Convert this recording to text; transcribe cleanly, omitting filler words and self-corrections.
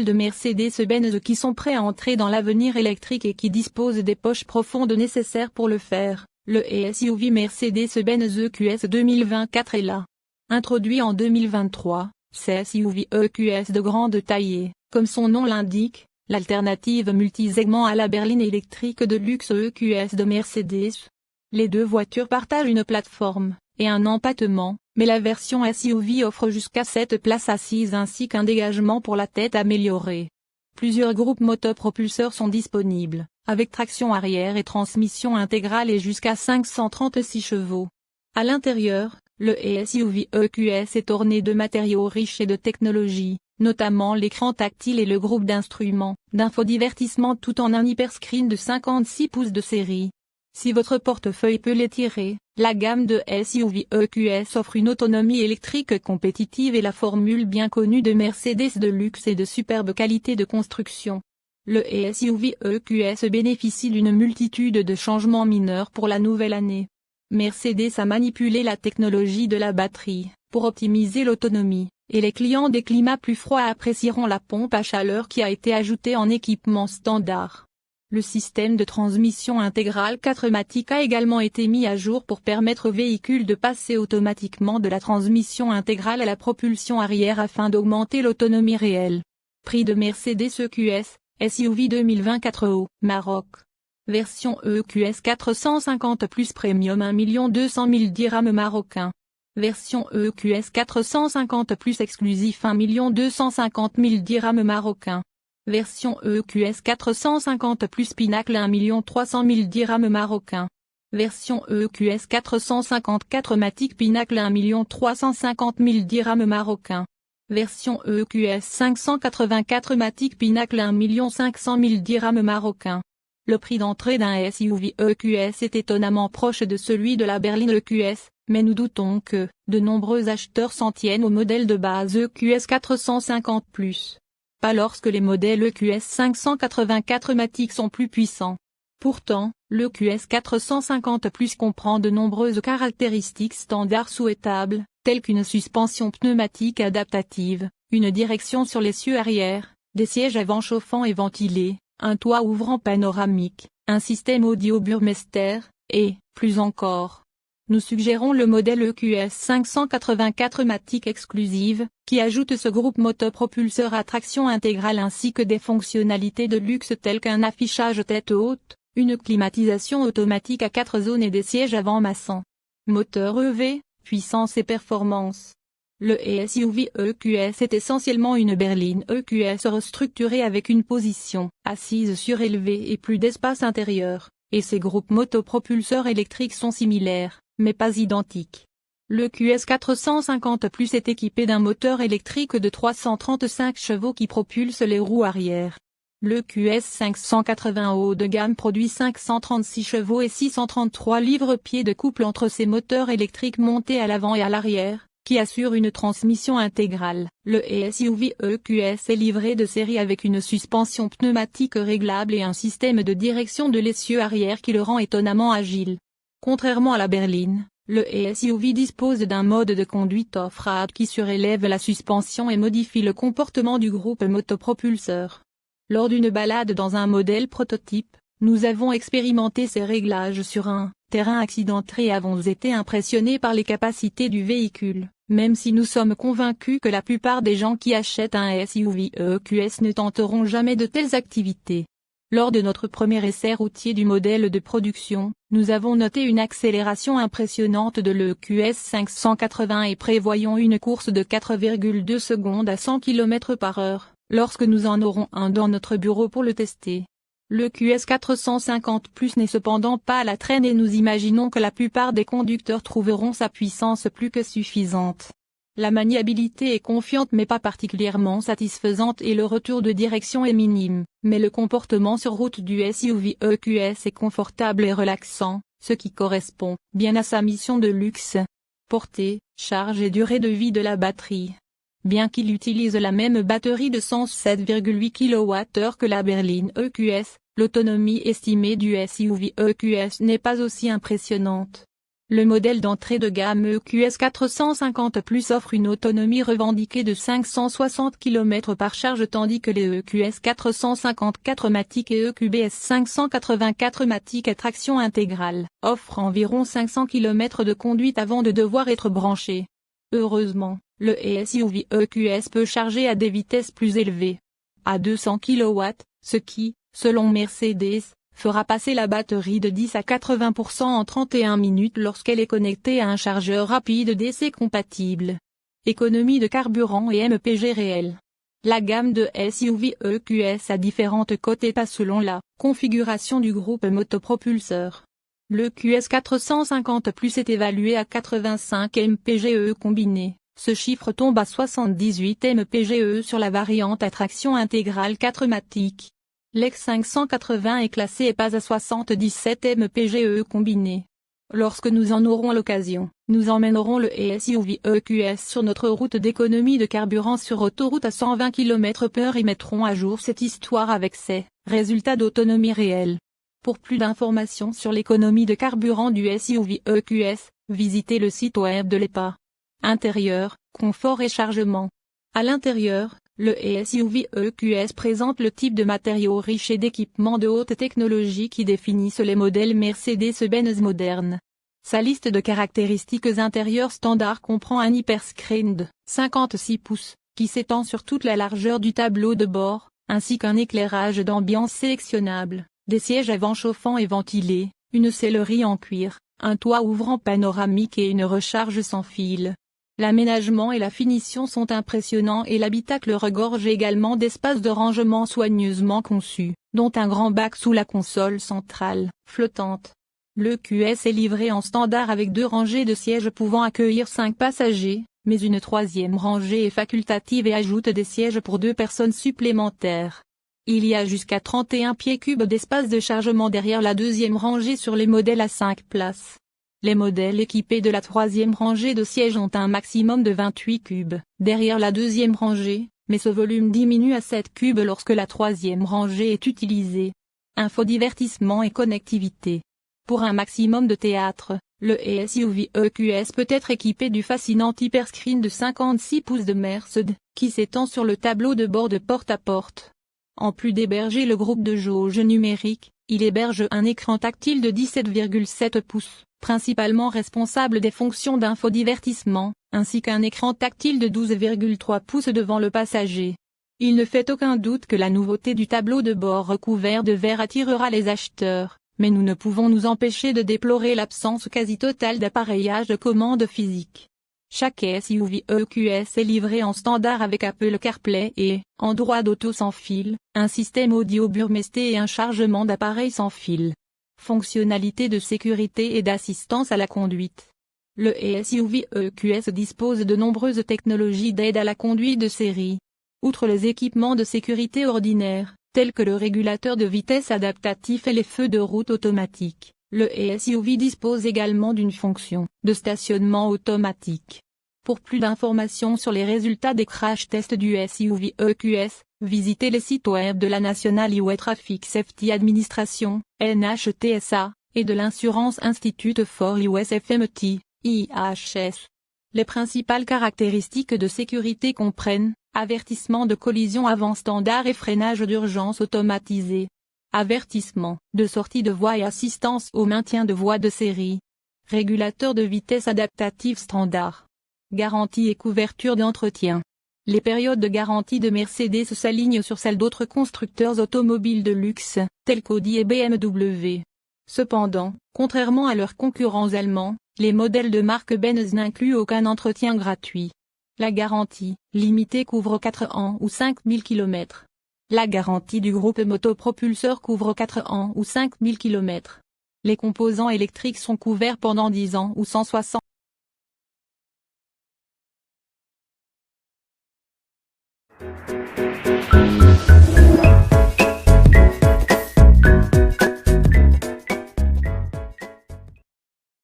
modèles de Mercedes-Benz qui sont prêts à entrer dans l'avenir électrique et qui disposent des poches profondes nécessaires pour le faire. Le SUV Mercedes-Benz EQS 2024 est là. Introduit en 2023, ce SUV EQS de grande taille, comme son nom l'indique, l'alternative multisegment à la berline électrique de luxe EQS de Mercedes. Les deux voitures partagent une plateforme et un empattement, mais la version SUV offre jusqu'à 7 places assises ainsi qu'un dégagement pour la tête amélioré. Plusieurs groupes motopropulseurs sont disponibles, avec traction arrière et transmission intégrale et jusqu'à 536 chevaux. À l'intérieur, le SUV EQS est orné de matériaux riches et de technologies, notamment l'écran tactile et le groupe d'instruments, d'infodivertissement tout en un hyperscreen de 56 pouces de série. Si votre portefeuille peut l'étirer, la gamme de SUV EQS offre une autonomie électrique compétitive et la formule bien connue de Mercedes de luxe et de superbe qualité de construction. Le SUV EQS bénéficie d'une multitude de changements mineurs pour la nouvelle année. Mercedes a manipulé la technologie de la batterie pour optimiser l'autonomie, et les clients des climats plus froids apprécieront la pompe à chaleur qui a été ajoutée en équipement standard. Le système de transmission intégrale 4matic a également été mis à jour pour permettre au véhicule de passer automatiquement de la transmission intégrale à la propulsion arrière afin d'augmenter l'autonomie réelle. Prix de Mercedes EQS, SUV 2024 au Maroc. Version EQS 450 Plus Premium 1 200 000 dirhams marocains. Version EQS 450 Plus Exclusif 1 250 000 dirhams marocains. Version EQS 450 Plus Pinacle 1 300 000 dirhams marocains. Version EQS 454 Matic Pinacle 1 350 000 dirhams marocains. Version EQS 584 Matic Pinacle 1 500 000 dirhams marocains. Le prix d'entrée d'un SUV EQS est étonnamment proche de celui de la berline EQS, mais nous doutons que de nombreux acheteurs s'en tiennent au modèle de base EQS 450+. Pas lorsque les modèles EQS 584 Matic sont plus puissants. Pourtant, l'EQS 450+ comprend de nombreuses caractéristiques standards souhaitables, telles qu'une suspension pneumatique adaptative, une direction sur l'essieu arrière, des sièges avant chauffants et ventilés, un toit ouvrant panoramique, un système audio Burmester, et, plus encore. Nous suggérons le modèle EQS 584 Matic Exclusive, qui ajoute ce groupe motopropulseur à traction intégrale ainsi que des fonctionnalités de luxe telles qu'un affichage tête haute, une climatisation automatique à 4 zones et des sièges avant massants. Moteur EV, puissance et performance. Le SUV EQS est essentiellement une berline EQS restructurée avec une position assise surélevée et plus d'espace intérieur, et ses groupes motopropulseurs électriques sont similaires, mais pas identiques. L'EQS 450 Plus est équipé d'un moteur électrique de 335 chevaux qui propulse les roues arrière. L'EQS 580 haut de gamme produit 536 chevaux et 633 livres-pieds de couple entre ses moteurs électriques montés à l'avant et à l'arrière, qui assure une transmission intégrale. Le SUV EQS est livré de série avec une suspension pneumatique réglable et un système de direction de l'essieu arrière qui le rend étonnamment agile. Contrairement à la berline, le SUV dispose d'un mode de conduite off-road qui surélève la suspension et modifie le comportement du groupe motopropulseur. Lors d'une balade dans un modèle prototype, nous avons expérimenté ces réglages sur un terrain accidenté et avons été impressionnés par les capacités du véhicule, même si nous sommes convaincus que la plupart des gens qui achètent un SUV EQS ne tenteront jamais de telles activités. Lors de notre premier essai routier du modèle de production, nous avons noté une accélération impressionnante de l'EQS 580 et prévoyons une course de 4,2 secondes à 100 km/h, lorsque nous en aurons un dans notre bureau pour le tester. L'EQS 450 Plus n'est cependant pas à la traîne et nous imaginons que la plupart des conducteurs trouveront sa puissance plus que suffisante. La maniabilité est confiante mais pas particulièrement satisfaisante et le retour de direction est minime, mais le comportement sur route du SUV EQS est confortable et relaxant, ce qui correspond bien à sa mission de luxe. Portée, charge et durée de vie de la batterie. Bien qu'il utilise la même batterie de 107,8 kWh que la berline EQS, l'autonomie estimée du SUV EQS n'est pas aussi impressionnante. Le modèle d'entrée de gamme EQS 450 Plus offre une autonomie revendiquée de 560 km par charge tandis que les EQS 454 Matic et EQBS 584 Matic à traction intégrale offrent environ 500 km de conduite avant de devoir être branchés. Heureusement, le SUV EQS peut charger à des vitesses plus élevées, à 200 kW, ce qui, selon Mercedes, fera passer la batterie de 10 à 80% en 31 minutes lorsqu'elle est connectée à un chargeur rapide DC compatible. Économie de carburant et MPG réel. La gamme de SUV EQS a différentes cotes états selon la configuration du groupe motopropulseur. Le QS 450 Plus est évalué à 85 mpge combiné. Ce chiffre tombe à 78 mpge sur la variante à traction intégrale 4 Matic. L'X 580 est classé et pas à 77 mpge combiné. Lorsque nous en aurons l'occasion, nous emmènerons le SUV EQS sur notre route d'économie de carburant sur autoroute à 120 km/h et mettrons à jour cette histoire avec ses résultats d'autonomie réelle. Pour plus d'informations sur l'économie de carburant du SUV EQS, visitez le site web de l'EPA. Intérieur, confort et chargement. À l'intérieur, le SUV EQS présente le type de matériaux riches et d'équipements de haute technologie qui définissent les modèles Mercedes-Benz modernes. Sa liste de caractéristiques intérieures standard comprend un hyperscreen de 56 pouces, qui s'étend sur toute la largeur du tableau de bord, ainsi qu'un éclairage d'ambiance sélectionnable, des sièges avant chauffants et ventilés, une sellerie en cuir, un toit ouvrant panoramique et une recharge sans fil. L'aménagement et la finition sont impressionnants et l'habitacle regorge également d'espaces de rangement soigneusement conçus, dont un grand bac sous la console centrale, flottante. Le QS est livré en standard avec 2 rangées de sièges pouvant accueillir 5 passagers, mais une 3e rangée est facultative et ajoute des sièges pour 2 personnes supplémentaires. Il y a jusqu'à 31 pieds cubes d'espace de chargement derrière la 2e rangée sur les modèles à 5 places. Les modèles équipés de la 3e rangée de sièges ont un maximum de 28 cubes, derrière la 2e rangée, mais ce volume diminue à 7 cubes lorsque la 3e rangée est utilisée. Infodivertissement et connectivité. Pour un maximum de théâtre, le SUV EQS peut être équipé du fascinant hyperscreen de 56 pouces de Mercedes, qui s'étend sur le tableau de bord de porte à porte. En plus d'héberger le groupe de jauge numérique, il héberge un écran tactile de 17,7 pouces, principalement responsable des fonctions d'infodivertissement, ainsi qu'un écran tactile de 12,3 pouces devant le passager. Il ne fait aucun doute que la nouveauté du tableau de bord recouvert de verre attirera les acheteurs, mais nous ne pouvons nous empêcher de déplorer l'absence quasi totale d'appareillage de commande physique. Chaque SUV EQS est livré en standard avec Apple CarPlay et Android Auto sans fil, un système audio Burmester et un chargement d'appareil sans fil. Fonctionnalités de sécurité et d'assistance à la conduite. Le SUV EQS dispose de nombreuses technologies d'aide à la conduite de série. Outre les équipements de sécurité ordinaires, tels que le régulateur de vitesse adaptatif et les feux de route automatiques, le SUV dispose également d'une fonction de stationnement automatique. Pour plus d'informations sur les résultats des crash tests du SUV EQS, visitez les sites web de la National Highway Traffic Safety Administration, NHTSA, et de l'Insurance Institute for US FMT, IHS. Les principales caractéristiques de sécurité comprennent avertissement de collision avant standard et freinage d'urgence automatisé. Avertissement de sortie de voie et assistance au maintien de voie de série. Régulateur de vitesse adaptatif standard. Garantie et couverture d'entretien. Les périodes de garantie de Mercedes s'alignent sur celles d'autres constructeurs automobiles de luxe, tels qu'Audi et BMW. Cependant, contrairement à leurs concurrents allemands, les modèles de marque Benz n'incluent aucun entretien gratuit. La garantie limitée couvre 4 ans ou 5000 km. La garantie du groupe motopropulseur couvre 4 ans ou 5000 km. Les composants électriques sont couverts pendant 10 ans ou 160.